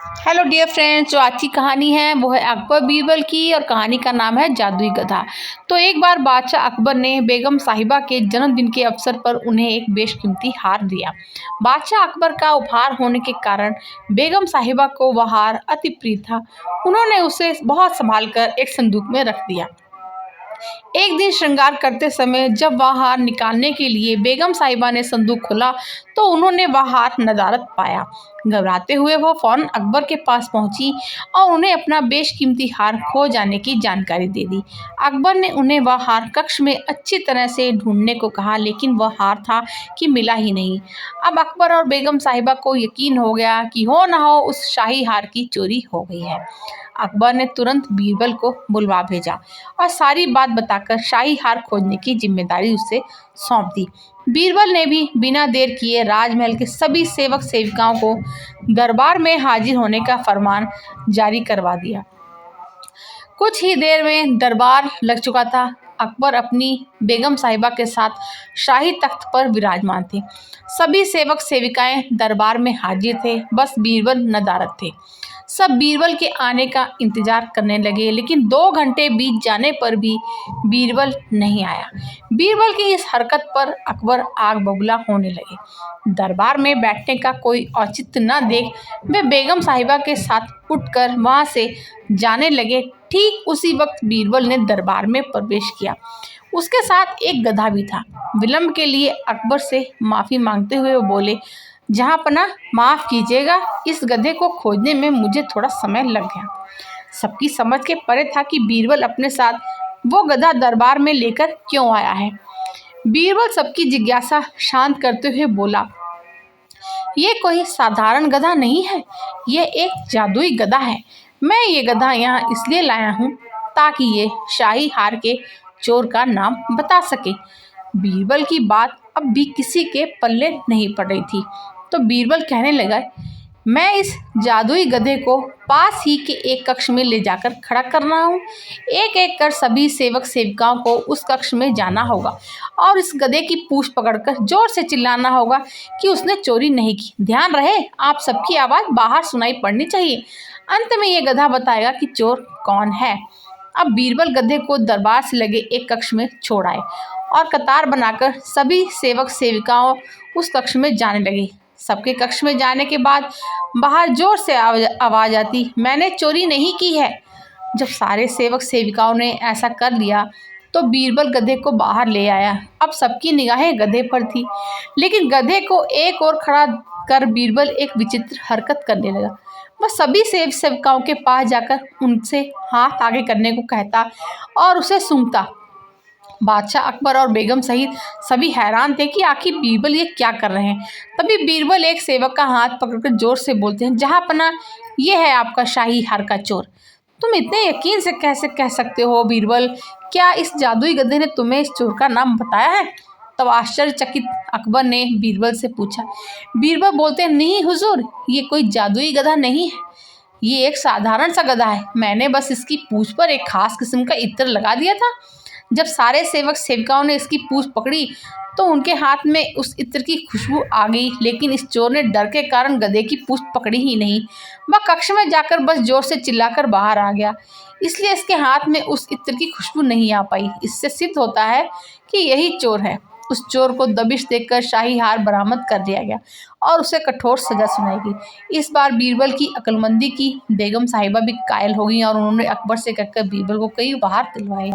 Hello dear friends, जो आज की कहानी है वो है अकबर बीरबल की और कहानी का नाम है जादुई गधा। तो एक बार बादशाह अकबर ने बेगम साहिबा के जन्मदिन के अवसर पर उन्हें एक बेशकीमती हार दिया। बादशाह अकबर का उपहार होने के कारण बेगम साहिबा को वह हार अति प्रिय था। उन्होंने उसे बहुत संभाल कर एक संदूक में रख दिया। एक दिन श्रृंगार करते समय जब वह हार निकालने के लिए बेगम साहिबा ने संदूक खोला तो उन्होंने वह हार नदारद पाया। घबराते हुए वह फौरन अकबर के पास पहुंची और उन्हें अपना बेशकीमती हार खो जाने की जानकारी दे दी। अकबर ने उन्हें वह हार कक्ष में अच्छी तरह से ढूंढने को कहा, लेकिन वह हार था कि मिला ही नहीं। अब अकबर और बेगम साहिबा को यकीन हो गया कि हो न हो उस शाही हार की चोरी हो गई है। अकबर ने तुरंत बीरबल को बुलवा भेजा और सारी बात बताकर शाही हार खोजने की जिम्मेदारी उसे सौंप दी। बीरबल ने भी बिना देर किए राजमहल के सभी सेवक सेविकाओं को दरबार में हाजिर होने का फरमान जारी करवा दिया। कुछ ही देर में दरबार लग चुका था। अकबर अपनी बेगम साहिबा के साथ शाही तख्त पर विराजमान थे। सभी सेवक सेविकाएं दरबार में हाजिर थे, बस बीरबल नदारद थे। सब बीरबल के आने का इंतजार करने लगे, लेकिन 2 घंटे बीत जाने पर भी बीरबल नहीं आया। बीरबल की इस हरकत पर अकबर आग बबूला होने लगे। दरबार में बैठने का कोई औचित्य न देख वे बेगम साहिबा के साथ उठकर वहां से जाने लगे। ठीक उसी वक्त बीरबल ने दरबार में प्रवेश किया। उसके साथ एक गधा भी था। विलंब के लिए अकबर से माफी मांगते हुए वो बोले, जहाँपनाह माफ कीजिएगा, इस गधे को खोजने में मुझे थोड़ा समय लग गया। सबकी समझ के परे था कि बीरबल अपने साथ वो गधा दरबार में लेकर क्यों आया है। बीरबल सबकी जिज्ञासा शांत करते हुए बोला, ये कोई साधारण गधा नहीं है, ये एक जादुई गधा है। मैं ये गधा यहाँ इसलिए लाया हूँ ताकि ये शाही हार के चोर का नाम बता सके। बीरबल की बात अब भी किसी के पल्ले नहीं पड़ रही थी, तो बीरबल कहने लगा, मैं इस जादुई गधे को पास ही के एक कक्ष में ले जाकर खड़ा कर रहा हूँ। एक एक कर सभी सेवक सेविकाओं को उस कक्ष में जाना होगा और इस गधे की पूंछ पकड़कर जोर से चिल्लाना होगा कि उसने चोरी नहीं की। ध्यान रहे, आप सबकी आवाज़ बाहर सुनाई पड़नी चाहिए। अंत में ये गधा बताएगा कि चोर कौन है। अब बीरबल गधे को दरबार से लगे एक कक्ष में छोड़ आए और कतार बनाकर सभी सेवक सेविकाओं उस कक्ष में जाने लगे। सबके कक्ष में जाने के बाद बाहर जोर से आवाज आती, मैंने चोरी नहीं की है। जब सारे सेवक सेविकाओं ने ऐसा कर लिया तो बीरबल गधे को बाहर ले आया। अब सबकी निगाहें गधे पर थी, लेकिन गधे को एक ओर खड़ा कर बीरबल एक विचित्र हरकत करने लगा। वह सभी सेवकाओं के पास जाकर उनसे हाथ आगे करने को कहता और उसे सूंघता। बादशाह अकबर और बेगम सहित सभी हैरान थे कि आखिर बीरबल ये क्या कर रहे हैं। तभी बीरबल एक सेवक का हाथ पकड़कर जोर से बोलते हैं, जहाँपनाह, ये है आपका शाही हार का चोर। तुम इतने यकीन से कैसे कह सकते हो बीरबल? क्या इस जादुई गधे ने तुम्हें इस चोर का नाम बताया है? तब आश्चर्यचकित अकबर ने बीरबल से पूछा। बीरबल बोलते हैं, नहीं हुजूर, ये कोई जादुई गधा नहीं है, ये एक साधारण सा गधा है। मैंने बस इसकी पूंछ पर एक खास किस्म का इत्र लगा दिया था। जब सारे सेवक सेविकाओं ने इसकी पूंछ पकड़ी तो उनके हाथ में उस इत्र की खुशबू आ गई, लेकिन इस चोर ने डर के कारण गधे की पूंछ पकड़ी ही नहीं। वह कक्ष में जाकर बस जोर से चिल्लाकर बाहर आ गया, इसलिए इसके हाथ में उस इत्र की खुशबू नहीं आ पाई। इससे सिद्ध होता है कि यही चोर है। उस चोर को दबिश देकर शाही हार बरामद कर लिया गया और उसे कठोर सजा सुनाई गई। इस बार बीरबल की अक्लमंदी की बेगम साहिबा भी कायल हो गई और उन्होंने अकबर से कहकर बीरबल को कई उपहार दिलवाए।